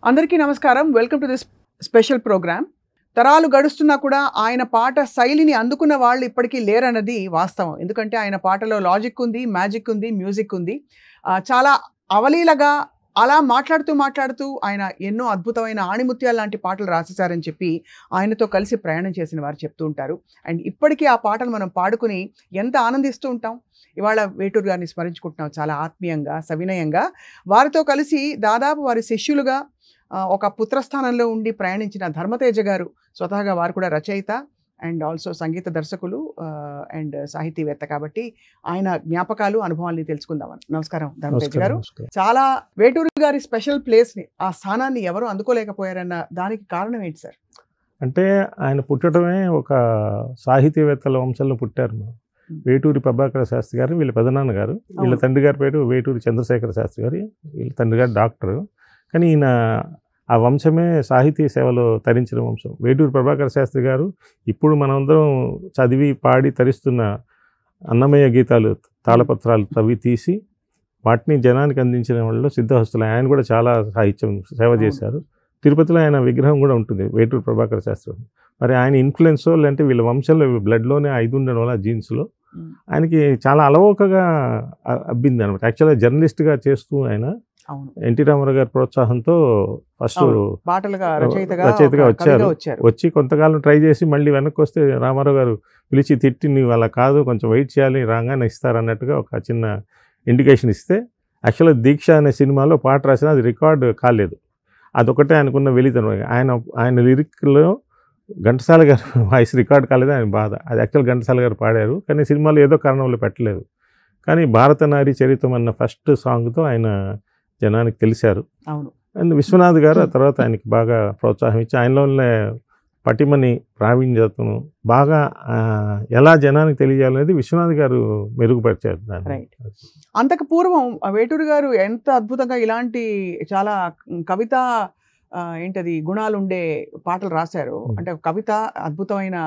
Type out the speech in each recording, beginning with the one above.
అందరికీ నమస్కారం. Welcome to this special programme. తరాలు గడుస్తున్నా కూడా ఆయన పాట శైలిని అందుకున్న వాళ్ళు ఇప్పటికీ లేరన్నది వాస్తవం. ఎందుకంటే ఆయన పాటలో లాజిక్ ఉంది, మ్యాజిక్ ఉంది, మ్యూజిక్ ఉంది. చాలా అవలీలగా అలా మాట్లాడుతూ ఆయన ఎన్నో అద్భుతమైన ఆణిముత్యాల లాంటి పాటలు రాసేశారని చెప్పి ఆయనతో కలిసి ప్రయాణం చేసిన వారు చెప్తూ ఉంటారు. అండ్ ఇప్పటికీ ఆ పాటలు మనం పాడుకుని ఎంత ఆనందిస్తూ ఉంటాం. ఇవాళ వేటూరు గారిని స్మరించుకుంటున్నాం చాలా ఆత్మీయంగా, సవినయంగా. వారితో కలిసి దాదాపు వారి శిష్యులుగా ఒక పుత్రస్థానంలో ఉండి ప్రయాణించిన ధర్మతేజ గారు స్వతహాగా వారు కూడా రచయిత అండ్ ఆల్సో సంగీత దర్శకులు అండ్ సాహితీవేత్త. కాబట్టి ఆయన జ్ఞాపకాలు, అనుభవాల్ని తెలుసుకుందాం. నమస్కారం ధర్మతేజ గారు. చాలా వేటూరు గారి స్పెషల్ ప్లేస్ని, ఆ స్థానాన్ని ఎవరు అందుకోలేకపోయారన్న దానికి కారణం ఏంటి సార్? అంటే ఆయన పుట్టడమే ఒక సాహితీవేత్తల వంశంలో పుట్టారు. వేటూరి ప్రభాకర శాస్త్రి గారు వీళ్ళ పెదనాన్న గారు, వీళ్ళ తండ్రి గారి పేరు వేటూరి చంద్రశేఖర శాస్త్రి గారు, వీళ్ళ తండ్రి గారు డాక్టరు. కానీ ఈయన ఆ వంశమే సాహితీ సేవలో తరించిన వంశం. వేటూరి ప్రభాకర శాస్త్రి గారు ఇప్పుడు మనందరం చదివి పాడి తరిస్తున్న అన్నమయ్య గీతాలు తాళపత్రాలు తవ్వి తీసి వాటిని జనానికి అందించిన వాళ్ళు సిద్ధహస్తులు. ఆయన కూడా చాలా సాహిత్యం సేవ చేశారు. తిరుపతిలో ఆయన విగ్రహం కూడా ఉంటుంది వేటూరి ప్రభాకర శాస్త్రి. మరి ఆయన ఇన్ఫ్లుయెన్సో లేదంటే వీళ్ళ వంశంలో బ్లడ్లోనే 5 ఉండడం వల్ల జీన్స్లో ఆయనకి చాలా అలవోకగా అబ్బింది అనమాట. యాక్చువల్గా జర్నలిస్ట్గా చేస్తూ ఆయన ఎన్టీ రామారావు గారి ప్రోత్సాహంతో ఫస్ట్ రచయితగా వచ్చారు. వచ్చి కొంతకాలం ట్రై చేసి మళ్ళీ వెనక్కి వస్తే రామారావు గారు పిలిచి తిట్టి, నువ్వు అలా కాదు, కొంచెం వెయిట్ చేయాలి, రాగానే ఇస్తారన్నట్టుగా ఒక చిన్న ఇండికేషన్ ఇస్తే, యాక్చువల్గా దీక్ష అనే సినిమాలో పాట రాసినా అది రికార్డ్ కాలేదు. అదొకటే ఆయనకున్న వెలితనం. ఆయన లిరిక్లో ఘంటసాల గారు వాయిస్ రికార్డ్ కాలేదు, ఆయన బాధ. అది యాక్చువల్ ఘంటసాల గారు పాడారు, కానీ సినిమాలో ఏదో కారణంలో పెట్టలేదు. కానీ భారత నారి చరిత్రం అన్న ఫస్ట్ సాంగ్తో ఆయన జనానికి తెలిసారు. అండ్ విశ్వనాథ్ గారు ఆ తర్వాత ఆయనకి బాగా ప్రోత్సాహం ఇచ్చి ఆయనలోనే పటిమని, ప్రావీణ్యతను బాగా ఎలా జనానికి తెలియాలనేది విశ్వనాథ్ గారు మెరుగుపరిచారు దాన్ని. అంతకు పూర్వం వేటూరు గారు ఎంత అద్భుతంగా ఇలాంటి చాలా కవిత ఏంటది గుణాలుండే పాటలు రాశారు. అంటే కవిత, అద్భుతమైన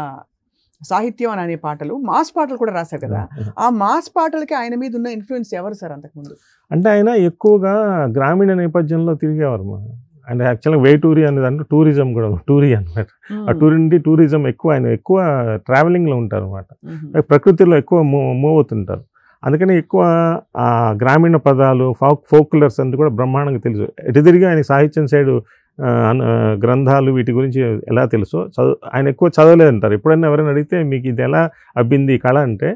సాహిత్యం అని అనే పాటలు, మాస్ పాటలు కూడా రాశారు కదా. ఆ మాస్ పాటలకి ఆయన మీద ఉన్న ఇన్ఫ్లుయెన్స్ ఎవరు సార్ అంతకుముందు? అంటే ఆయన ఎక్కువగా గ్రామీణ నేపథ్యంలో తిరిగేవారు. అంటే యాక్చువల్గా వేటూరి అనేది అంటే టూరిజం కూడా, టూరీ అనమాట. ఆ టూరిజం ఎక్కువ, ఆయన ఎక్కువ ట్రావెలింగ్లో ఉంటారు అనమాట. ప్రకృతిలో ఎక్కువ మూవ్ అవుతుంటారు. అందుకని ఎక్కువ ఆ గ్రామీణ పదాలు, ఫోక్లర్స్ అంతా కూడా బ్రహ్మాండంగా తెలుసు. ఎటు తిరిగి ఆయన సాహిత్యం సైడు గ్రంథాలు వీటి గురించి ఎలా తెలుసో ఆయన ఎక్కువ చదవలేదంటారు. ఎప్పుడైనా ఎవరైనా అడిగితే మీకు ఇది ఎలా అబ్బింది కళ అంటే,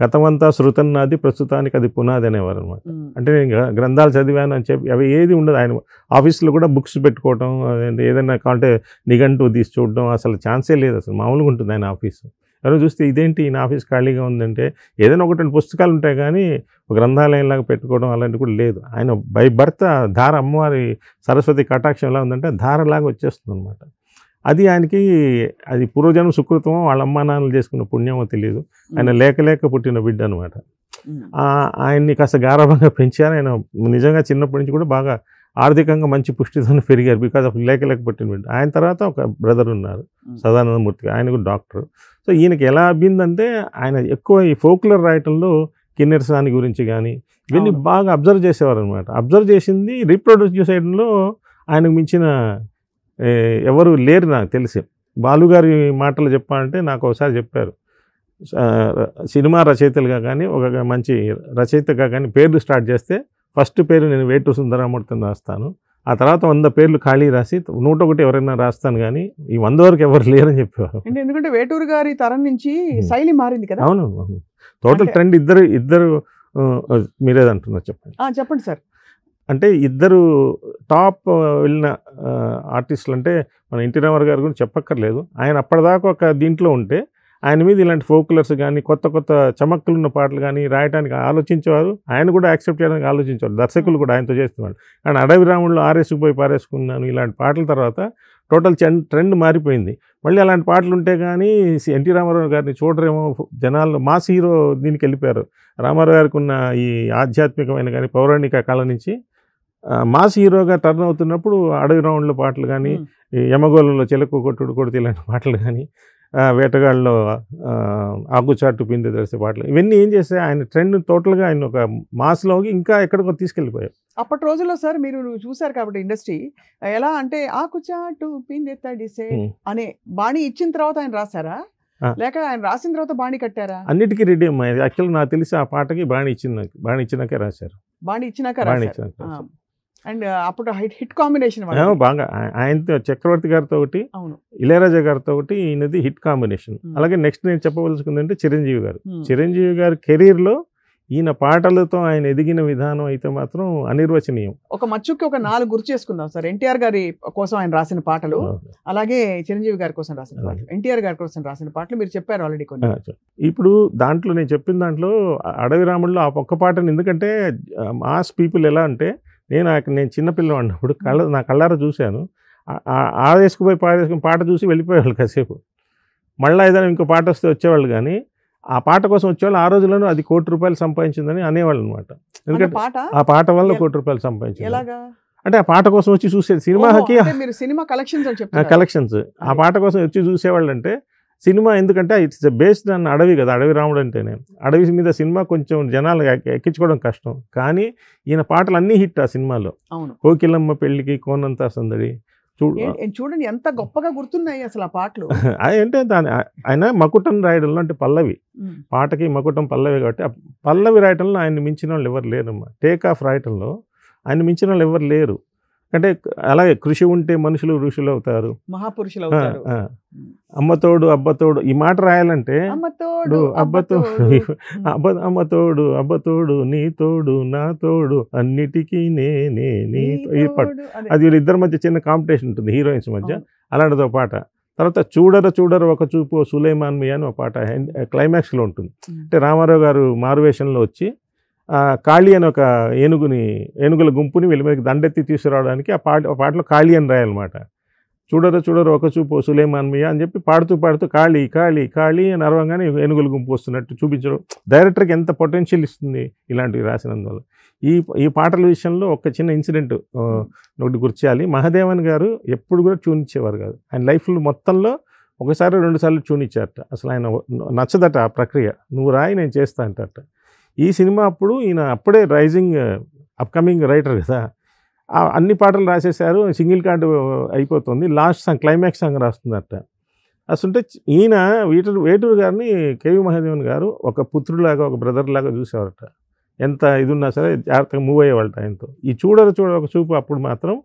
గతమంతా శృతన్నాది ప్రస్తుతానికి అది పునాది అనేవారు అనమాట. అంటే నేను గ్రంథాలు చదివాను అని చెప్పి అవి ఏది ఉండదు. ఆయన ఆఫీస్లో కూడా బుక్స్ పెట్టుకోవటం, ఏదైనా కావాలంటే నిఘంటువు తీసి చూడడం అసలు ఛాన్సే లేదు. అసలు మామూలుగా ఉంటుంది ఆయన ఆఫీసు. ఎవరో చూస్తే ఇదేంటి ఈయన ఆఫీస్ ఖాళీగా ఉందంటే, ఏదైనా ఒకటి పుస్తకాలు ఉంటాయి కానీ గ్రంథాలయంలాగా పెట్టుకోవడం అలాంటివి కూడా లేదు. ఆయన బై బర్త్ ధార, అమ్మవారి సరస్వతి కటాక్షం ఎలా ఉందంటే ధారలాగా వచ్చేస్తుంది అనమాట. అది ఆయనకి అది పూర్వజన్మ సుకృతమో వాళ్ళ అమ్మా నాన్నలు చేసుకున్న పుణ్యమో తెలియదు. ఆయన లేక పుట్టిన బిడ్డ అనమాట. ఆయన్ని కాస్త గారాభంగా పెంచారు. ఆయన నిజంగా చిన్నప్పటి నుంచి కూడా బాగా ఆర్థికంగా మంచి పుష్టితో పెరిగారు, బికాజ్ ఆఫ్ లేక పుట్టిన బిడ్డ. ఆయన తర్వాత ఒక బ్రదర్ ఉన్నారు సదానందమూర్తి, ఆయన కూడా డాక్టర్. సో ఈయనకి ఎలా అబ్బిందంటే, ఆయన ఎక్కువ ఈ ఫోక్లర్ రాయటంలో కిన్నెరసాని గురించి కానీ ఇవన్నీ బాగా అబ్జర్వ్ చేసేవారు అనమాట. అబ్జర్వ్ చేసింది రీప్రొడ్యూస్ చేయడంలో ఆయనకు మించిన ఎవరు లేరు నాకు తెలిసి. బాలుగారి మాటలు చెప్పాలంటే నాకు ఒకసారి చెప్పారు, సినిమా రచయితలుగా కానీ ఒక మంచి రచయితగా కానీ పేర్లు స్టార్ట్ చేస్తే ఫస్ట్ పేరు నేను వేటూరి సుందరరామూర్తిని రాస్తాను, ఆ తర్వాత 100 పేర్లు ఖాళీ రాసి 101 ఎవరైనా రాస్తాను, కానీ ఈ 100 వరకు ఎవరు లేరని చెప్పేవారు. ఎందుకంటే వేటూరు గారి తరం నుంచి శైలి మారింది కదా. అవును, టోటల్ ట్రెండ్ ఇద్దరు మీరేదంటున్నారు చెప్పండి సార్. అంటే ఇద్దరు టాప్ వెళ్ళిన ఆర్టిస్టులు అంటే మన ఎన్టీ రామారావు గారు గురించి చెప్పక్కర్లేదు. ఆయన అప్పటిదాకా ఒక దీంట్లో ఉంటే ఆయన మీద ఇలాంటి ఫోక్లర్స్ కానీ కొత్త చమక్కులు ఉన్న పాటలు కానీ రాయడానికి ఆలోచించేవారు. ఆయన కూడా యాక్సెప్ట్ చేయడానికి ఆలోచించేవారు. దర్శకులు కూడా ఆయనతో చేస్తున్నారు. కానీ అడవి రాముళ్ళు ఆరేసుకుపోయి పారేసుకున్నాను ఇలాంటి పాటల తర్వాత టోటల్ ట్రెండ్ మారిపోయింది. మళ్ళీ అలాంటి పాటలు ఉంటే కానీ ఎన్టీ రామారావు గారిని చూడరేమో జనాలు, మాస్ హీరో దీనికి వెళ్ళిపోయారు. రామారావు గారికి ఉన్న ఈ ఆధ్యాత్మికమైన కానీ పౌరాణిక కళ నుంచి మాస్ హీరోగా టర్న్ అవుతున్నప్పుడు అడవి రాముళ్ళ పాటలు కానీ, యమగోళంలో చిలకు కొట్టుడు కొడుతు ఇలాంటి పాటలు కానీ వేటగాళ్ళలో ఆకుచాటు పిండి తెలిసే పాటలు, ఇవన్నీ ఏం చేస్తే ఆయన ట్రెండ్ టోటల్గా ఆయన ఒక మాస్లోకి ఇంకా ఎక్కడికో తీసుకెళ్ళిపోయారు. అప్పటి రోజుల్లో సార్ మీరు చూసారు కాబట్టి ఇండస్ట్రీ ఎలా అంటే ఆకుచాటు పిందె తడిసే అనే బాణీ ఇచ్చిన తర్వాత ఆయన రాశారా, లేక ఆయన రాసిన తర్వాత బాణీ కట్టారా? అన్నిటికీ రెడీ అమ్మా. యాక్చువల్గా నాకు తెలిసి ఆ పాటకి బాణీ ఇచ్చినాకే రాశారు. బాణీ ఇచ్చినాక అండ్ అప్పుడు హిట్ కాంబినేషన్ బాగా. ఆయనతో చక్రవర్తి గారితో ఒకటి, ఇళయరాజా గారితో ఒకటి ఈయనది హిట్ కాంబినేషన్. అలాగే నెక్స్ట్ నేను చెప్పవలసింది అంటే చిరంజీవి గారు. చిరంజీవి గారి కెరీర్లో ఈయన పాటలతో ఆయన ఎదిగిన విధానం అయితే మాత్రం అనిర్వచనీయం. ఒక మచ్చుకి ఒక 4 గుర్తు చేసుకుందాం సార్. ఎన్టీఆర్ గారి కోసం ఆయన రాసిన పాటలు, అలాగే చిరంజీవి గారి కోసం రాసిన పాటలు, ఎన్టీఆర్ గారి కోసం రాసిన పాటలు మీరు చెప్పారు ఆల్రెడీ కొన్ని. ఇప్పుడు దాంట్లో నేను చెప్పిన దాంట్లో అడవి రాముల్లో ఆ ఒక్క పాటను, ఎందుకంటే మాస్ పీపుల్ ఎలా అంటే, నేను చిన్నపిల్లలు అన్నప్పుడు నా కళ్ళారా చూశాను, ఆడేసుకుపోయి పాడేసుకుని పాట చూసి వెళ్ళిపోయేవాళ్ళు కాసేపు, మళ్ళీ ఏదైనా ఇంకో పాట వస్తే వచ్చేవాళ్ళు. కానీ ఆ పాట కోసం వచ్చేవాళ్ళు ఆ రోజుల్లోనూ అది ₹1 కోటి సంపాదించిందని అనేవాళ్ళు అనమాట. ఎందుకంటే ఆ పాట వల్ల ₹1 కోటి సంపాదించింది. అంటే ఆ పాట కోసం వచ్చి చూసేది సినిమాకి కలెక్షన్స్. ఆ పాట కోసం వచ్చి చూసేవాళ్ళు. అంటే సినిమా ఎందుకంటే ఇట్స్ బేస్డ్ అన్న అడవి కదా, అడవి రాముడు అంటేనే. అడవి మీద సినిమా కొంచెం జనాలు ఎక్కించుకోవడం కష్టం, కానీ ఈయన పాటలు అన్నీ హిట్ ఆ సినిమాలో. కోకిలమ్మ పెళ్లికి కోనంతా సందడి చూడండి ఎంత గొప్పగా గుర్తున్నాయి అసలు ఆ పాటలు. అంటే ఆయన మకుటం రాయడంలో, అంటే పల్లవి పాటకి మకుటం పల్లవి కాబట్టి, ఆ పల్లవి రాయటంలో ఆయన మించిన వాళ్ళు ఎవరు లేరమ్మా. టేక్ ఆఫ్ రాయటంలో ఆయన మించిన వాళ్ళు ఎవరు లేరు. అంటే అలాగే కృషి ఉంటే మనుషులు ఋషులు అవుతారు, మహాపురుషులు అవుతారు. అమ్మతోడు అబ్బతోడు ఈ మాట రాయాలంటే అమ్మతోడు అబ్బతోడు నీ తోడు నా తోడు అన్నిటికీ నేనే నీ. అది వీళ్ళిద్దరి మధ్య చిన్న కాంపిటీషన్ ఉంటుంది హీరోయిన్స్ మధ్య, అలాంటిదో పాట. తర్వాత చూడర ఒక చూపు సులేమాన్ మియా అని ఒక పాట క్లైమాక్స్లో ఉంటుంది. అంటే రామారావు గారు మారువేషంలో వచ్చి కాళీ అని ఒక ఏనుగుల గుంపుని వీళ్ళ మీదకి దండెత్తి తీసుకురావడానికి ఆ పాటలో కాళీ అని రాయాలన్నమాట. చూడర ఒక చూపు సులేమాన్ మియా అని చెప్పి పాడుతూ కాళీ కాళీ కాళీ అని అరవంగానే ఏనుగుల గుంపు వస్తున్నట్టు చూపించడం డైరెక్టర్కి ఎంత పొటెన్షియల్ ఇస్తుంది ఇలాంటివి రాసినందువల్ల. ఈ పాటల విషయంలో ఒక చిన్న ఇన్సిడెంట్ ఒకటి గుర్చేయాలి. మహాదేవన్ గారు ఎప్పుడు కూడా ట్యూన్ ఇచ్చేవారు కాదు. ఆయన లైఫ్లో మొత్తంలో ఒకసారి 2 సార్లు ట్యూన్ ఇచ్చారట. అసలు ఆయన నచ్చదట ఆ ప్రక్రియ. నువ్వు రాయి నేను చేస్తా అంటారట. ఈ సినిమా అప్పుడు ఈయన అప్పుడే రైజింగ్ అప్కమింగ్ రైటర్ కదా, అన్ని పాటలు రాసేసారు, సింగిల్ కార్డు అయిపోతుంది, లాస్ట్ సాంగ్ క్లైమాక్స్ సాంగ్ రాస్తుందట. అసలు ఈయన వేటూరు గారిని కేవి మహాదేవన్ గారు ఒక పుత్రులాగా ఒక బ్రదర్ లాగా చూసేవారట. ఎంత ఇది ఉన్నా సరే జాగ్రత్తగా మూవ్ అయ్యేవాళ్ళట ఆయనతో. ఈ చూడర ఒక చూపు అప్పుడు మాత్రం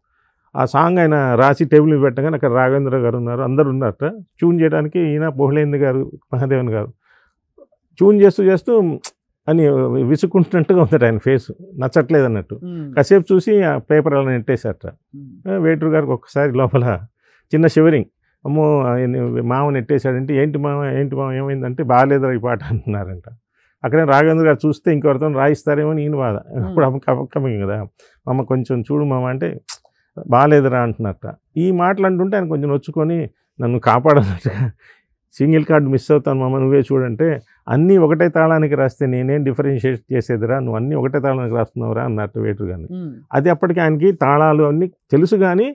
ఆ సాంగ్ ఆయన రాసి టేబుల్ మీద పెట్టగానే అక్కడ రాఘవేంద్ర గారు ఉన్నారు, అందరు ఉన్నారట. ట్యూన్ చేయడానికి ఈయన పోహ్లేంద్ర గారు మహాదేవన్ గారు ట్యూన్ చేస్తూ అని విసుక్కుంటున్నట్టుగా ఉందట ఆయన ఫేస్, నచ్చట్లేదు అన్నట్టు. కాసేపు చూసి ఆ పేపర్ అలా నెట్టేశారట. వేటూరు గారికి ఒక్కసారి లోపల చిన్న షివరింగ్, అమ్మో మామ నెట్టేశాడంటే ఏంటి మామ ఏమైందంటే బాగాలేదురా ఈ పాట అంటున్నారంట. అక్కడే రాఘవేంద్ర గారు చూస్తే ఇంకెవరితో రాయిస్తారేమో అని ఈయన బాధ. అప్పుడు అప్కమింగ్ కదా, మామ కొంచెం చూడు మామ అంటే బాగాలేదురా అంటున్నట్ట. ఈ మాటలు అంటుంటే ఆయన కొంచెం నొచ్చుకొని నన్ను కాపాడాలన్నట్టుగా, సింగిల్ కార్డు మిస్ అవుతాను మామ నువ్వే చూడంటే, అన్నీ ఒకటే తాళానికి రాస్తే నేనేం డిఫరెన్షియేట్ చేసేదిరా, నువ్వు అన్నీ ఒకటే తాళానికి రాస్తున్నావురా అన్నట్టు వేటూరు గారిని. అది అప్పటికి ఆయనకి తాళాలు అన్నీ తెలుసు, కానీ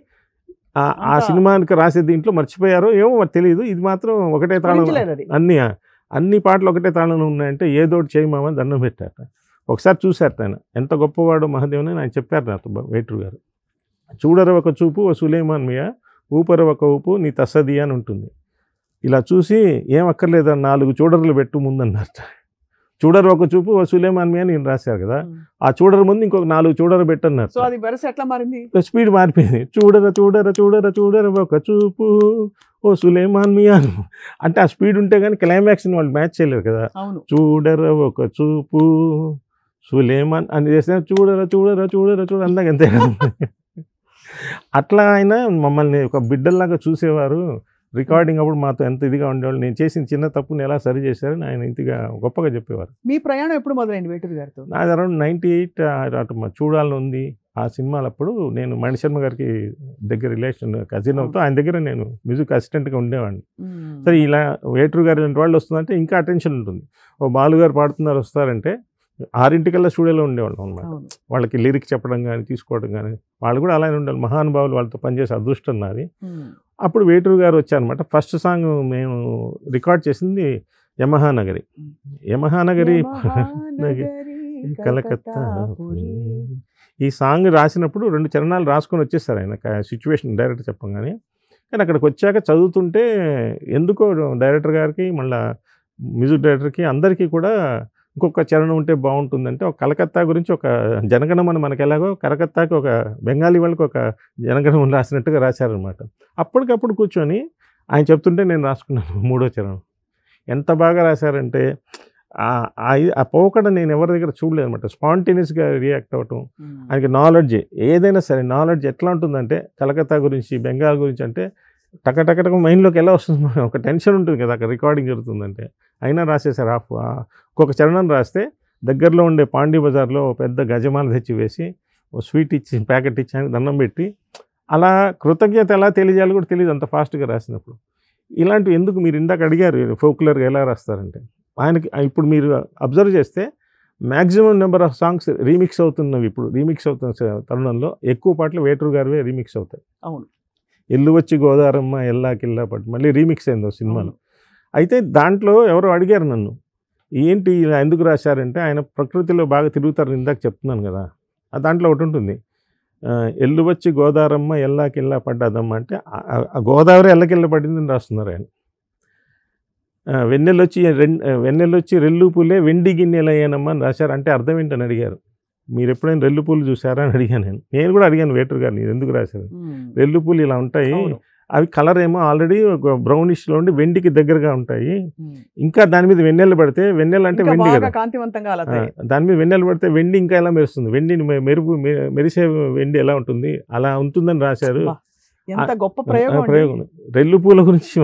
ఆ సినిమానికి రాసే దీంట్లో మర్చిపోయారో ఏమో మరి తెలియదు. ఇది మాత్రం ఒకటే తాళం, అన్ని పాటలు ఒకటే తాళంలో ఉన్నాయంటే ఏదోటి చేయి మామ దండం పెట్టారట. ఒకసారి చూశారట ఆయన ఎంత గొప్పవాడు మహాదేవన్ అని ఆయన చెప్పారు నాతో వేటూరు గారు. చూడర ఒక చూపు ఓ సులేమాన్ మియా, ఊపర ఒక ఊపు నీ తస్సది అని ఉంటుంది. ఇలా చూసి ఏం అక్కర్లేదు 4 చూడర్లు పెట్టు ముందన్నట్ట. చూడరు ఒక చూపు ఓ సులేమాన్ మియా నేను రాశారు కదా, ఆ చూడరు ముందు ఇంకొక 4 చూడరు పెట్టన్నారు. సో అది వరుస ఎట్లా మారింది, స్పీడ్ మారిపోయింది. చూడర ఒక చూపు ఓ సులేమాన్ మియా అంటే ఆ స్పీడ్ ఉంటే కానీ క్లైమాక్స్ని వాళ్ళు మ్యాచ్ చేయలేరు కదా. చూడర ఒక చూపు సులేమాన్ అని చేస్తే చూడర అందాక అంతే కదా. అట్లా ఆయన మమ్మల్ని ఒక బిడ్డల్లాగా చూసేవారు. రికార్డింగ్ అప్పుడు మాతో ఎంత ఇదిగా ఉండేవాళ్ళు, నేను చేసిన చిన్న తప్పుని ఎలా సరి చేశారని ఆయన ఇంతగా గొప్పగా చెప్పేవారు. మీ ప్రయాణం ఎప్పుడు మొదలైంది వేటూరు గారితో? నాది అరౌండ్ 98 అటు చూడాలని ఉంది. ఆ సినిమాలప్పుడు నేను మణిశర్మ గారికి దగ్గర రిలేషన్ కజిన్ అవుతూ ఆయన దగ్గర నేను మ్యూజిక్ అసిస్టెంట్గా ఉండేవాడిని. సరే ఇలా వేటూరు గారు లాంటి వాళ్ళు వస్తుందంటే ఇంకా అటెన్షన్ ఉంటుంది. ఓ బాలుగారు పాడుతున్నారు వస్తారంటే 6 స్టూడియోలో ఉండేవాళ్ళం అన్నమాట. వాళ్ళకి లిరిక్ చెప్పడం కానీ తీసుకోవడం కానీ వాళ్ళు కూడా అలానే ఉండాలి. మహానుభావులు వాళ్ళతో పనిచేసే అదృష్టం నాది. అప్పుడు వేటూరు గారు వచ్చారనమాట. ఫస్ట్ సాంగ్ మేము రికార్డ్ చేసింది యమహా నగరి. యమహా నగరి కలకత్తా. ఈ సాంగ్ రాసినప్పుడు 2 చరణాలు రాసుకొని వచ్చేస్తారు ఆయన, సిచ్యువేషన్ డైరెక్టర్ చెప్పగానే. కానీ అక్కడికి వచ్చాక చదువుతుంటే ఎందుకో డైరెక్టర్ గారికి, మళ్ళీ మ్యూజిక్ డైరెక్టర్కి, అందరికీ కూడా ఇంకొక చరణం ఉంటే బాగుంటుందంటే, ఒక కలకత్తా గురించి ఒక జనగణమన మనకి ఎలాగో కలకత్తాకి ఒక బెంగాలీ వాళ్ళకి ఒక జనగణమన రాసినట్టుగా రాశారనమాట. అప్పటికప్పుడు కూర్చొని ఆయన చెప్తుంటే నేను రాసుకున్నాను 3వ చరణం. ఎంత బాగా రాశారంటే ఆ పోకడ నేను ఎవరి దగ్గర చూడలేదు అనమాట. స్పాంటేనియస్గా రియాక్ట్ అవ్వటం, ఆయనకి నాలెడ్జ్, ఏదైనా సరే నాలెడ్జ్ ఎట్లా ఉంటుందంటే కలకత్తా గురించి, బెంగాల్ గురించి అంటే టకటకటక మైండ్లోకి ఎలా వస్తుంది, ఒక టెన్షన్ ఉంటుంది కదా అక్కడ రికార్డింగ్ జరుగుతుందంటే. అయినా రాసేసారు. ఒక్కొక్క చరణం రాస్తే దగ్గరలో ఉండే పాండీ బజార్లో పెద్ద గజమాల తెచ్చి వేసి, ఓ స్వీట్ ఇచ్చి, ప్యాకెట్ ఇచ్చి, ఆయన దండం పెట్టి, అలా కృతజ్ఞత ఎలా తెలియజేయాలో కూడా తెలియదు అంత ఫాస్ట్గా రాసినప్పుడు. ఇలాంటివి ఎందుకు మీరు ఇందాక అడిగారు ఫోక్యులర్గా ఎలా రాస్తారంటే, ఆయనకి ఇప్పుడు మీరు అబ్జర్వ్ చేస్తే maximum number of songs remix అవుతున్నవి. ఇప్పుడు రీమిక్స్ అవుతున్న తరుణంలో ఎక్కువ పాటలు వేటూరు గారివే రీమిక్స్ అవుతాయి. అవును. ఎల్లు వచ్చి గోదారమ్మ ఎల్లా కిల్లా పట్టు మళ్ళీ రీమిక్స్ అయింది సినిమాలో. అయితే దాంట్లో ఎవరో అడిగారు నన్ను, ఏంటి ఇలా ఎందుకు రాశారంటే, ఆయన ప్రకృతిలో బాగా తిరుగుతారు, ఇందాక చెప్తున్నాను కదా. దాంట్లో ఒకటి ఉంటుంది, ఎల్లు వచ్చి గోదారమ్మ ఎల్లా కిల్లా పడ్డదమ్మ అంటే ఆ గోదావరి ఎల్లకిల్ల పడిందని రాస్తున్నారు ఆయన. వెన్నెలొచ్చి రెల్లు పూలే వెండి గిన్నెలయ్యానమ్మ అని రాశారు. అంటే అర్థం ఏంటని అడిగారు. మీరు ఎప్పుడైనా రెల్లు పూలు చూసారా అని అడిగాను నేను కూడా అడిగాను వేటూరు గారిని, ఎందుకు రాశారు. రెల్లు పూలు ఇలా ఉంటాయి, అవి కలర్ ఏమో ఆల్రెడీ బ్రౌనిష్లో ఉండి వెండికి దగ్గరగా ఉంటాయి. ఇంకా దాని మీద వెన్నెలు పడితే, వెన్నెల అంటే వెండి కదా, దాని మీద వెన్నెలు పడితే వెండి ఇంకా ఎలా మెరుస్తుంది, వెండిని మెరిసే వెండి ఎలా ఉంటుంది, అలా ఉంటుందని రాశారు. ఎంత గొప్ప ప్రయోగం. రెల్లు పూల గురించి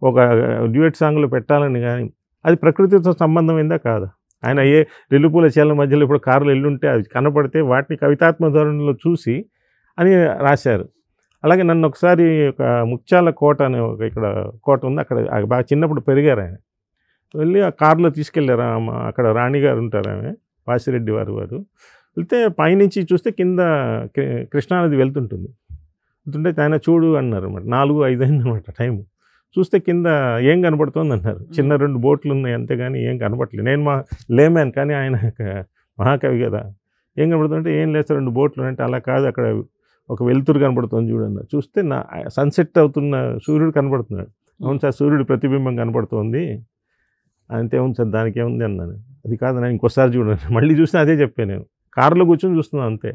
ఒక డ్యూయట్ సాంగ్లో పెట్టాలని, కానీ అది ప్రకృతితో సంబంధమైందా కాదా. ఆయన రెల్లు పూల చేల మధ్యలో ఇప్పుడు కారులో ఎల్లుంటే అది కనపడితే వాటిని కవితాత్మక ధోరణిలో చూసి అని రాశారు. అలాగే నన్ను ఒకసారి ఒక ముత్యాల కోట అనే ఒక ఇక్కడ కోట ఉంది, అక్కడ బాగా చిన్నప్పుడు పెరిగారు ఆయన. వెళ్ళి ఆ కారులో తీసుకెళ్ళారు. అక్కడ రాణిగారు ఉంటారు, ఆమె వాసిరెడ్డి వారు వెళ్తే పైనుంచి చూస్తే కింద కృష్ణానది వెళ్తుంటుంది. ఆయన చూడు అన్నారు అన్నమాట. 4-5 అయిందన్నమాట టైము. చూస్తే కింద ఏం కనపడుతుంది అన్నారు. చిన్న 2 బోట్లు ఉన్నాయి అంతేగాని ఏం కనపడలేదు. నేను లేమ్యాన్, కానీ ఆయన మహాకవి కదా, ఏం కనపడుతుందంటే ఏం లేదు 2 బోట్లు అంటే, అలా కాదు అక్కడ ఒక వెలుతురు కనపడుతుంది చూడన్న. చూస్తే సన్సెట్ అవుతున్న సూర్యుడు కనపడుతున్నాడు. అవును సార్, సూర్యుడు ప్రతిబింబం కనపడుతుంది అంతే. అవును సార్, దానికి ఏముంది అన్నాను. అది కాదు నేను ఇంకోసారి చూడండి. మళ్ళీ చూస్తే అదే చెప్పాను నేను. కారులో కూర్చొని చూస్తున్నాను అంతే.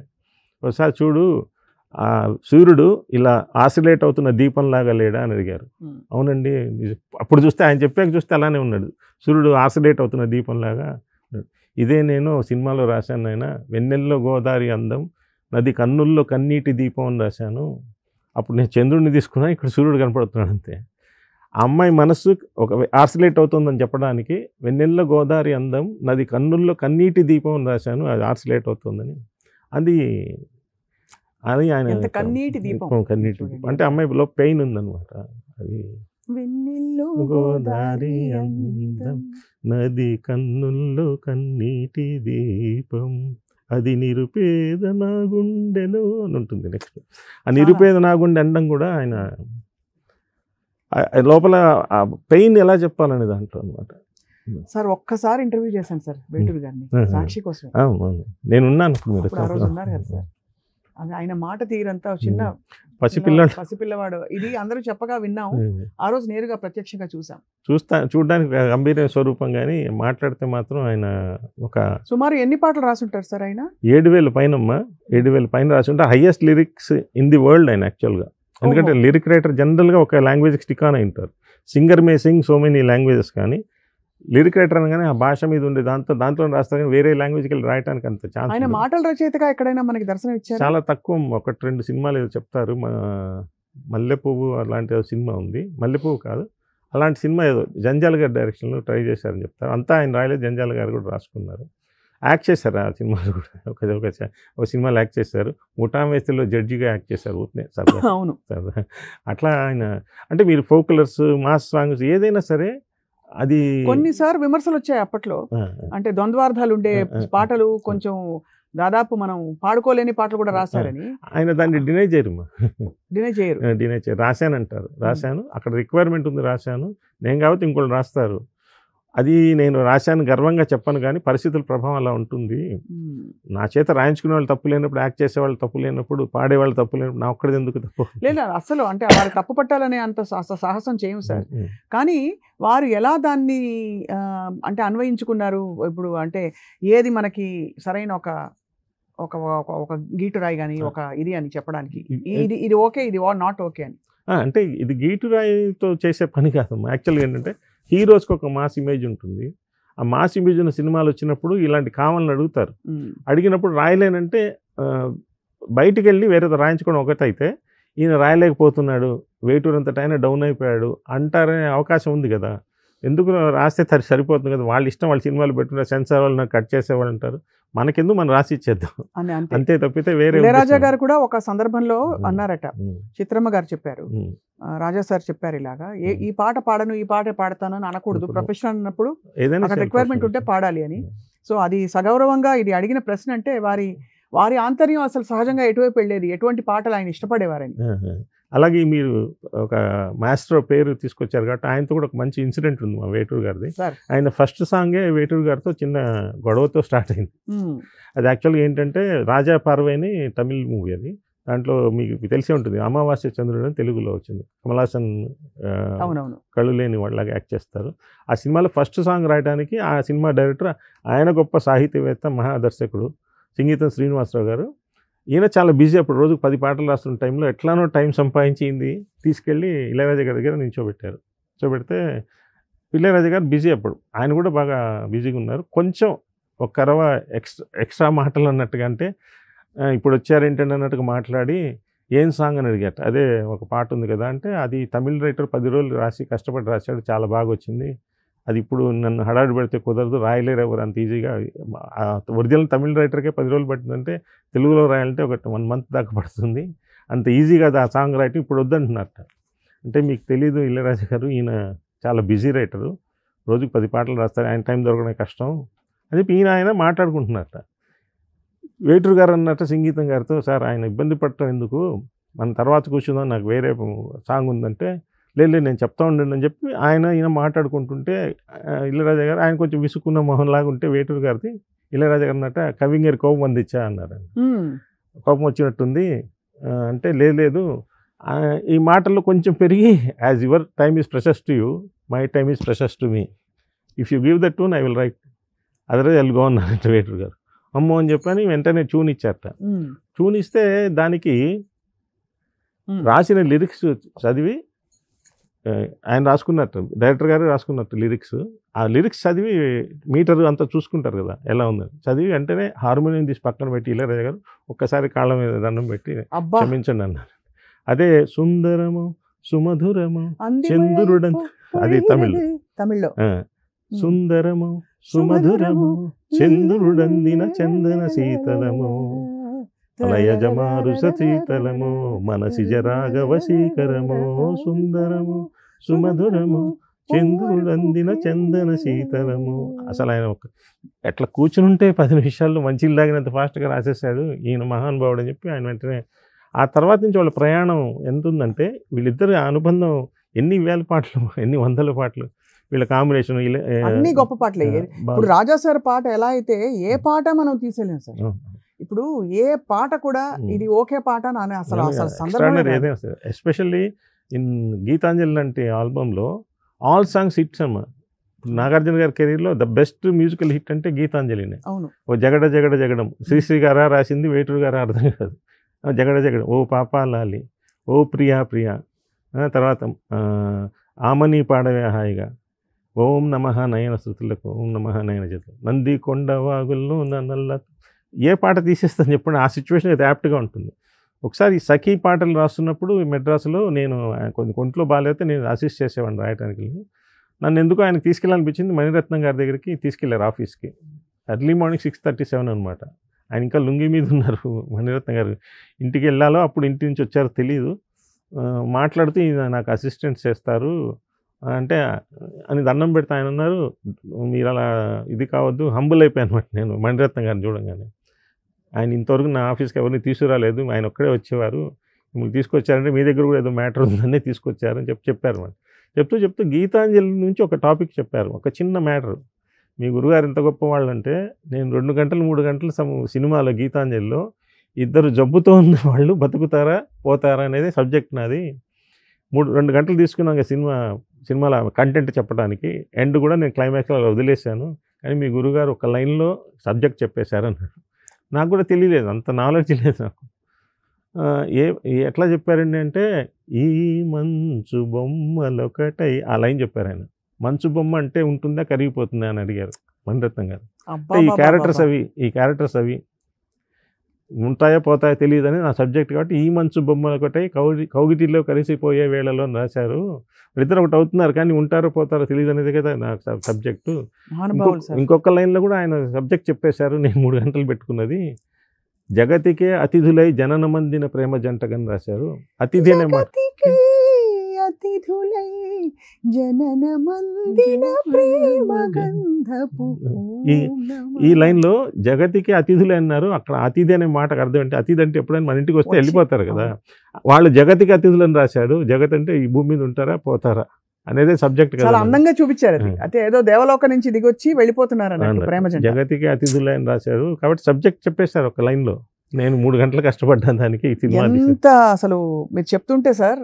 ఒకసారి చూడు, ఆ సూర్యుడు ఇలా ఆసిలేట్ అవుతున్న దీపంలాగా లేడా అని అడిగారు. అవునండి. అప్పుడు చూస్తే ఆయన చెప్పాక చూస్తే అలానే ఉన్నాడు, సూర్యుడు ఆసిలేట్ అవుతున్న దీపంలాగా. ఇదే నేను సినిమాలో రాశాను ఆయన, వెన్నెల్లో గోదావరి అందం నది కన్నుల్లో కన్నీటి దీపం అని రాశాను. అప్పుడు నేను చంద్రుడిని తీసుకున్నాను, ఇక్కడ సూర్యుడు కనపడుతున్నాడు అంతే. ఆ అమ్మాయి మనస్సు ఒక ఆసిలేట్ అవుతుందని చెప్పడానికి వెన్నెల్లో గోదావరి అందం నది కన్నుల్లో కన్నీటి దీపం అని రాశాను, అది ఆసిలేట్ అవుతుందని. అది ఆయన కన్నీటి దీపం అంటే అమ్మాయిలో పెయిన్ ఉందన్నమాట. అది వెన్నెల్లో గోదావరి అందం నది కన్నుల్లో కన్నీటి దీపం అది నిరుపేద నా గుండెలో అని ఉంటుంది. నెక్స్ట్ ఆ నిరుపేద నా గుండె అనడం కూడా ఆయన లోపల ఆ పెయిన్ ఎలా చెప్పాలని దాంట్లో అనమాట. సార్ ఒక్కసారి ఇంటర్వ్యూ చేశాను సార్ వేటూరు గారిని, సాక్షి కోసం. నేను ఉన్నాను మీరు ఉన్నారు కదా సార్. అది ఆయన మాట తీరంతా చిన్న పసిపిల్లవాడు. ఇది అందరూ చెప్పగా విన్నాము, ఆ రోజు నేరుగా ప్రత్యక్షంగా చూడడానికి గంభీర స్వరూపం, కానీ మాట్లాడితే మాత్రం ఆయన ఒక సుమారు ఎన్ని పాటలు రాసుంటారు సార్ ఆయన? 7,000 పైనమ్మా, 7,000 పైన రాసుంటారు. Highest lyrics in the world ఆయన యాక్చువల్గా. ఎందుకంటే లిరిక్ రైటర్ జనరల్గా ఒక లాంగ్వేజ్కి స్టిక్ ఆన్ అయి ఉంటారు. సింగర్ మే సింగ్ సో మెనీ లాంగ్వేజెస్, కానీ లిరిక్ రైటర్ అనగానే ఆ భాష మీద ఉండే దాంట్లో రాస్తారు, కానీ వేరే లాంగ్వేజ్కి వెళ్ళి రాయడానికి అంత ఛాన్స్. ఆయన మాటల రచయితగా ఎక్కడైనా మనకి దర్శనం ఇచ్చారు? చాలా తక్కువ, 1-2 సినిమాలు ఏదో చెప్తారు. మల్లెపువ్వు అలాంటి సినిమా ఉంది, మల్లెపువ్వు కాదు అలాంటి సినిమా ఏదో జంజాల గారి డైరెక్షన్లో ట్రై చేశారని చెప్తారు. అంతా ఆయన రాయలేదు, జంజాల గారు కూడా రాసుకున్నారు, యాక్ట్ చేశారు ఆ సినిమాలు కూడా. ఒక సినిమాలో యాక్ట్ చేశారు, ముఠా మేస్త్రిలో జడ్జిగా యాక్ట్ చేశారు ఊరినే. అవును. అట్లా ఆయన అంటే మీరు ఫోక్లర్స్, మాస్ సాంగ్స్ ఏదైనా సరే అది కొన్నిసార్లు విమర్శలు వచ్చాయి అప్పట్లో. అంటే ద్వంద్వార్థాలు ఉండే పాటలు, కొంచెం దాదాపు మనం పాడుకోలేని పాటలు కూడా రాశారని ఆయన దాన్ని డినై చేయరు డినై చేయరు. డినై చేయరు. రాశానంటారు. రాశాను, అక్కడ రిక్వైర్మెంట్ ఉంది, రాశాను నేను కాబట్టి ఇంకోళ్ళు రాస్తారు. అది నేను రాశాను గర్వంగా చెప్పను, కానీ పరిస్థితుల ప్రభావం అలా ఉంటుంది. నా చేత రాయించుకునే వాళ్ళు తప్పు లేనప్పుడు, యాక్ట్ చేసేవాళ్ళు తప్పు లేనప్పుడు, పాడేవాళ్ళు తప్పు లేనప్పుడు నా ఒక్కడిది ఎందుకు తప్పు? లేదు అసలు అంటే వారు తప్పు పట్టాలనే అంత సాహసం చేయము సార్. కానీ వారు ఎలా దాన్ని అంటే అన్వయించుకున్నారు? ఇప్పుడు అంటే ఏది మనకి సరైన ఒక ఒక ఒక గీటురాయి కానీ ఒక ఇది అని చెప్పడానికి, ఇది ఓకే, ఇది నాట్ ఓకే అని. అంటే ఇది గీటురాయితో చేసే పని కాదమ్మా. యాక్చువల్గా ఏంటంటే హీరోస్కి ఒక మాస్ ఇమేజ్ ఉంటుంది. ఆ మాస్ ఇమేజ్ ఉన్న సినిమాలు వచ్చినప్పుడు ఇలాంటి కావాలని అడుగుతారు. అడిగినప్పుడు రాయలేనంటే బయటికి వెళ్ళి వేరేతో రాయించుకోవడం ఒకటైతే, ఈయన రాయలేకపోతున్నాడు, వేటూరు అంతటైనా డౌన్ అయిపోయాడు అంటారనే అవకాశం ఉంది కదా. ఎందుకు రాస్తే సరిపోతుంది కదా, వాళ్ళ ఇష్టం, వాళ్ళ సినిమాలు పెట్టుకుంటే సెన్సార్ వాళ్ళు కట్ చేసేవాళ్ళు అంటారు, మనకెందుకు మనం రాసి ఇచ్చేద్దాం అంతే తప్పితే వేరే. ఇళయరాజా గారు కూడా ఒక సందర్భంలో అన్నారట, చిత్రమ్మ గారు చెప్పారు, రాజా సార్ చెప్పారు ఇలాగా, ఈ పాట పాడను, ఈ పాట పాడతాను అని అనకూడదు, ప్రొఫెషనల్ అన్నప్పుడు అక్కడ రిక్వైర్మెంట్ ఉంటే పాడాలి అని. సో అది సగౌరవంగా ఇది అడిగిన ప్రశ్న అంటే వారి ఆంతర్యం అసలు సహజంగా ఎటువైపు వెళ్ళేది, ఎటువంటి పాటలు ఆయన ఇష్టపడేవారని. అలాగే మీరు ఒక మాస్టర్ పేరు తీసుకొచ్చారు కాబట్టి ఆయనతో కూడా ఒక మంచి ఇన్సిడెంట్ ఉంది మా వేటూరు గారిది. ఆయన ఫస్ట్ సాంగే వేటూరు గారితో చిన్న గొడవతో స్టార్ట్ అయింది. అది యాక్చువల్గా ఏంటంటే రాజా పార్వైని తమిళ్ మూవీ అది. దాంట్లో మీకు తెలిసే ఉంటుంది, అమావాస్య చంద్రుడు అని తెలుగులో వచ్చింది. కమలాసన్ కళ్ళు లేని వాళ్ళలాగా యాక్ట్ చేస్తారు. ఆ సినిమాలో ఫస్ట్ సాంగ్ రాయడానికి ఆ సినిమా డైరెక్టర్, ఆయన గొప్ప సాహిత్యవేత్త, మహాదర్శకుడు, సంగీతం శ్రీనివాసరావు గారు. ఈయన చాలా బిజీ, అప్పుడు రోజుకు 10 పాటలు రాస్తున్న టైంలో ఎట్లానో టైం సంపాదించింది తీసుకెళ్ళి ఇళయరాజా గారి దగ్గర నిల్చోబెడితే ఇళయరాజా గారు బిజీ, అప్పుడు ఆయన కూడా బాగా బిజీగా ఉన్నారు. కొంచెం ఒక కరవ ఎక్స్ట్రా మాటలు అన్నట్టుగా, అంటే ఇప్పుడు వచ్చారేంటంటే అన్నట్టుగా మాట్లాడి ఏం సాంగ్ అని అడిగారు. అదే ఒక పాట ఉంది కదా అంటే, అది తమిళ రైటర్ 10 రోజులు రాసి కష్టపడి రాశాడు, చాలా బాగా వచ్చింది, అది ఇప్పుడు నన్ను హడావిడి పెడితే కుదరదు, రాయలేరు ఎవరు అంత ఈజీగా, ఒరిజినల్ తమిళ రైటర్కే 10 రోజులు పట్టిందంటే తెలుగులో రాయాలంటే ఒక 1 మంత్ దాకా పడుతుంది, అంత ఈజీగా ఆ సాంగ్ రాయటం ఇప్పుడు వద్దంటున్నారట. అంటే మీకు తెలీదు ఇళయరాజా గారు, ఈయన చాలా బిజీ రైటరు, రోజుకు 10 పాటలు రాస్తారు, ఆయన టైం దొరకడం కష్టం అని చెప్పి ఆయన మాట్లాడుకుంటున్నారట. వేటూరు గారు అన్నట్టు సంగీతం గారితో, సార్ ఆయన ఇబ్బంది పడటం ఎందుకు, మన తర్వాత కూర్చుందాం, నాకు వేరే సాంగ్ ఉందంటే, లేదు నేను చెప్తా ఉండండి అని చెప్పి ఈయన మాట్లాడుకుంటుంటే ఇళయరాజా గారు, ఆయన కొంచెం విసుక్కున్న మొహంలాగా ఉంటే వేటూరు గారిది, ఇళయరాజా గారు అన్నట్ట కవింగర్ కోపం అందించా అన్నారు. కోపం వచ్చినట్టుంది అంటే, లేదు ఈ మాటల్లో కొంచెం పెరిగి, as your time is precious to you, my time is precious to me, if you give that tune I will write, otherwise I will go అన్నారంట వేటూరు గారు. అమ్మో అని చెప్పని వెంటనే ట్యూన్ ఇచ్చారట. ట్యూన్ ఇస్తే దానికి రాసిన లిరిక్స్ చదివి, ఆయన రాసుకున్నట్టు, డైరెక్టర్ గారు రాసుకున్నట్టు లిరిక్స్, ఆ లిరిక్స్ చదివి మీటర్ అంతా చూసుకుంటారు కదా ఎలా ఉందని, చదివి వెంటనే హార్మోనియం తీసి పక్కన పెట్టి ఇళయరాజా గారు ఒక్కసారి కాళ్ళ మీద దండం పెట్టి క్షమించండి అన్నారు. అదే సుందరము సుమధురము చంద్రుడం, అది తమిళ్లో సుందరము సుమధురము చంద్రుడందిన చందన శీతలము లయజమారు సచీతలము మనసిజ రాగవశీకరము సుందరము సుమధురము చంద్రుడందిన చందన శీతలము. అసలు ఆయన ఎట్లా కూర్చుని ఉంటే 10 నిమిషాల్లో మంచిలు తాగినంత ఫాస్ట్గా రాసేసాడు ఈయన మహానుభావుడు అని చెప్పి ఆయన వెంటనే. ఆ తర్వాత నుంచి వాళ్ళ ప్రయాణం ఎంత ఉందంటే, వీళ్ళిద్దరు అనుబంధం ఎన్ని వేల పాటలు, ఎన్ని వందల పాటలు, వీళ్ళ కాంబినేషన్ అన్ని గొప్ప పాటలే. ఇప్పుడు రాజా సార్ పాట ఎలా అయితే ఏ పాట మనం తీసేలేం సార్, ఇప్పుడు ఏ పాట కూడా ఇది ఓకే పాట అని అసలు ఎస్పెషల్లీ ఇన్ గీతాంజలి లాంటి ఆల్బంలో ఆల్ సాంగ్స్ హిట్స్ అమ్మా. నాగార్జున గారి కెరీర్లో ద బెస్ట్ మ్యూజికల్ హిట్ అంటే గీతాంజలినే. ఓ జగడ జగడ జగడం శ్రీశ్రీ గారా రాసింది, వేటూరు గారా అర్థం కాదు. జగడ జగడం, ఓ పాపా లాలి, ఓ ప్రియా ప్రియా, తర్వాత ఆమని పాడవే హాయిగా, ఓం నమః నయన శృతులకు, ఓం నమః నయన జతులు, నంది కొండ వాగుల్లో నల్ల, ఏ పాట తీసేస్తాను చెప్పండి, ఆ సిచ్యువేషన్ అయితే యాప్ట్గా ఉంటుంది. ఒకసారి ఈ సఖీ పాటలు రాస్తున్నప్పుడు మెడ్రాస్లో నేను కొన్ని కొంట్లో బాగాలేకపోతే నేను అసిస్ట్ చేసేవాడిని రాయడానికి. నన్ను ఎందుకు ఆయనకు తీసుకెళ్ళాలనిపించింది, మణిరత్నం గారి దగ్గరికి తీసుకెళ్లారు ఆఫీస్కి. ఎర్లీ మార్నింగ్ 6:37 అనమాట. ఆయన ఇంకా లుంగి మీద ఉన్నారు మణిరత్నం గారు. ఇంటికి వెళ్ళాలో అప్పుడు ఇంటి నుంచి వచ్చారో తెలియదు. మాట్లాడుతూ నాకు అసిస్టెంట్ చేస్తారు అంటే అని దండం పెడితే ఆయన అన్నారు, మీరు అలా ఇది కావద్దు, హంబుల్ అయిపోయాను అనమాట నేను మణిరత్నం గారిని చూడంగానే. ఆయన ఇంతవరకు నా ఆఫీస్కి ఎవరిని తీసుకురాలేదు, ఆయన ఒక్కడే వచ్చేవారు, మిమ్మల్ని తీసుకొచ్చారంటే మీ దగ్గర కూడా ఏదో మ్యాటర్ ఉందని తీసుకొచ్చారని చెప్పారు. మరి చెప్తూ గీతాంజలి నుంచి ఒక టాపిక్ చెప్పారు, ఒక చిన్న మ్యాటర్. మీ గురుగారు ఎంత గొప్ప వాళ్ళంటే, నేను 2 గంటలు 3 గంటలు సినిమాలో గీతాంజలిలో ఇద్దరు జబ్బుతో ఉన్న వాళ్ళు బతుకుతారా పోతారా అనేది సబ్జెక్ట్ నాది. 2 గంటలు తీసుకున్నాక సినిమాల కంటెంట్ చెప్పడానికి, ఎండ్ కూడా నేను క్లైమాక్స్లో వదిలేశాను, కానీ మీ గురుగారు ఒక లైన్లో సబ్జెక్ట్ చెప్పేశారు అన్నాడు. నాకు కూడా తెలియలేదు, అంత నాలెడ్జ్ లేదు నాకు. ఎట్లా చెప్పారండి అంటే, ఈ మంచు బొమ్మలొకటై, ఆ లైన్ చెప్పారు ఆయన. మంచు బొమ్మ అంటే ఉంటుందా కరిగిపోతుందా అని అడిగారు మణిరత్నం గారు. ఈ క్యారెక్టర్స్ అవి ఉంటాయో పోతాయో తెలియదని నా సబ్జెక్ట్, కాబట్టి ఈ మంచు బొమ్మలొకటై కౌగిటిలో కలిసిపోయే వేళలో రాశారు. ఇద్దరు ఒకటి అవుతున్నారు కానీ ఉంటారో పోతారో తెలియదు అనేది కదా నా సబ్జెక్టు. ఇంకొక లైన్లో కూడా ఆయన సబ్జెక్ట్ చెప్పేశారు, నేను 3 గంటలు పెట్టుకున్నది. జగతికే అతిథులై జననమందిన ప్రేమ జంటగని రాశారు. అతిథి అనే మాట ఈ లైన్లో జగతికి అతిథులే అన్నారు. అక్కడ అతిథి అనే మాటకు అర్థం అంటే, అతిథి అంటే ఎప్పుడైనా మన ఇంటికి వస్తే వెళ్ళిపోతారు కదా, వాళ్ళు జగతికి అతిథులు అని రాశాడు. జగత్ అంటే ఈ భూమి మీద ఉంటారా పోతారా అనేది సబ్జెక్ట్ కదా. అందంగా చూపించారు అది. అంటే ఏదో దేవలోక నుంచి దిగొచ్చి వెళ్ళిపోతున్నారు అన్నట్టు ప్రేమ జంట. జగతికి అతిథులే అని రాశారు కాబట్టి సబ్జెక్ట్ చెప్పేశారు ఒక లైన్లో. నేను 3 గంటలు కష్టపడ్డాను దానికి. ఎంత అసలు మీరు చెప్తుంటే సార్,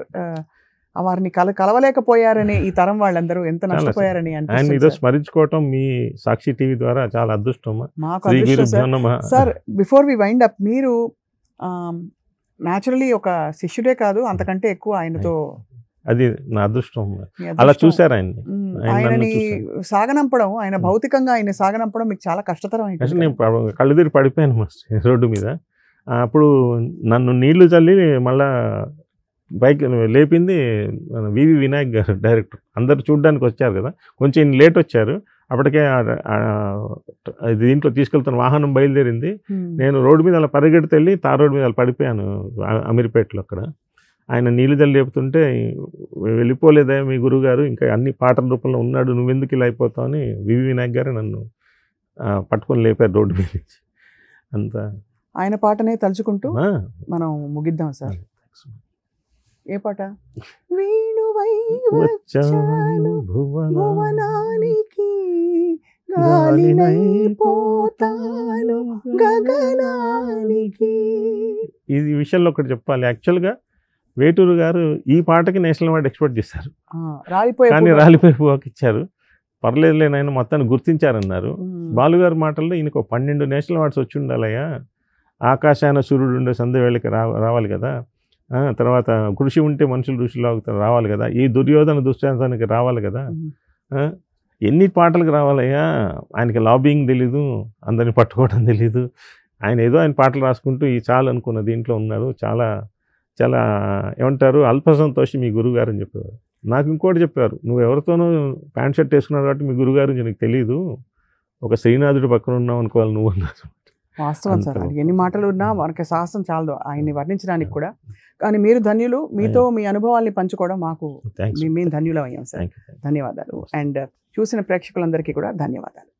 వారిని కలవలేకపోయారని ఈ తరం వాళ్ళందరూ ఎంత నష్టపోయారని ఆయన ఈరోజు స్మరించుకోవటం మీ సాక్షి టీవీ ద్వారా చాలా అదృష్టం. Sir, before we wind up, మీరు న్యాచురలీ ఒక శిష్యుడే కాదు, అంతకంటే ఎక్కువ ఆయనతో, అది నా అదృష్టం. అలా చూశారు ఆయనని సాగనంపడం, ఆయన భౌతికంగా ఆయన సాగనంపడం మీకు చాలా కష్టతరం అయింది. నేను కళ్ళు తిరిగి పడిపోయాను రోడ్డు మీద. అప్పుడు నన్ను నీళ్లు చల్లి మళ్ళా బైక్ లేపింది వివి వినాయక్ గారు, డైరెక్టర్. అందరు చూడడానికి వచ్చారు కదా, కొంచెం లేట్ వచ్చారు. అప్పటికే దీంట్లో తీసుకెళ్తున్న వాహనం బయలుదేరింది. నేను రోడ్డు మీద అలా పరిగెడితే వెళ్ళి తార్ రోడ్డు మీద అలా పడిపోయాను అమీర్పేటలో. అక్కడ ఆయన నీళ్ళు జల్లి లేపుతుంటే, వెళ్ళిపోలేదా మీ గురువుగారు, ఇంకా అన్ని పాటల రూపంలో ఉన్నాడు, నువ్వెందుకు ఇలా అయిపోతావు అని వివి వినాయక్ గారు నన్ను పట్టుకొని లేపారు రోడ్డు మీద నుంచి. అంత ఆయన పాటనే తలుచుకుంటూ మనం ముగిద్దాం సార్. ఏ పాట? వేణువై వచ్చాను భువనానికి, గాలినై పోతాను గగనానికి. ఈ విషయంలో ఒకటి చెప్పాలి. యాక్చువల్గా వేటూరు గారు ఈ పాటకి నేషనల్ అవార్డు ఎక్స్పెక్ట్ చేశారు, కానీ రాలిపోయి పువ్వుకి ఇచ్చారు. పర్లేదులే నాయన మొత్తాన్ని గుర్తించారన్నారు. బాలుగారి మాటల్లో ఈయనకు 12 నేషనల్ అవార్డ్స్ వచ్చి ఉండాలయ్యా, ఆకాశాన సూర్యుడు ఉండే సంధ్య వేళకి రావాలి కదా, తర్వాత కృషి ఉంటే మనుషులు ఋషులు రావాలి కదా, ఈ దుర్యోధన దుశ్శాసనానికి రావాలి కదా, ఎన్ని పాటలకు రావాలయ్యా. ఆయనకి లాబింగ్ తెలీదు, అందరిని పట్టుకోవడం తెలీదు. ఆయన ఏదో ఆయన పాటలు రాసుకుంటూ ఈ చాలు అనుకున్న దీంట్లో ఉన్నారు. చాలా చాలా ఏమంటారు, అల్ప సంతోషి మీ గురువుగారు అని చెప్పేవారు. నాకు ఇంకోటి చెప్పారు, నువ్వు ఎవరితోనూ ప్యాంట్ షర్ట్ వేసుకున్నావు కాబట్టి మీ గురువుగారు నీకు తెలీదు, ఒక శ్రీనాథుడి పక్కన ఉన్నావు అనుకోవాలి నువ్వు అన్నారు. వాస్తవం సార్, ఎన్ని మాటలు ఉన్నా మనకి సాహసం చాలదు ఆయన్ని వర్ణించడానికి కూడా. కానీ మీరు ధన్యులు, మీతో మీ అనుభవాల్ని పంచుకోవడం మాకు మేము ధన్యులం అయ్యాం సార్. ధన్యవాదాలు. అండ్ చూసిన ప్రేక్షకులందరికీ కూడా ధన్యవాదాలు.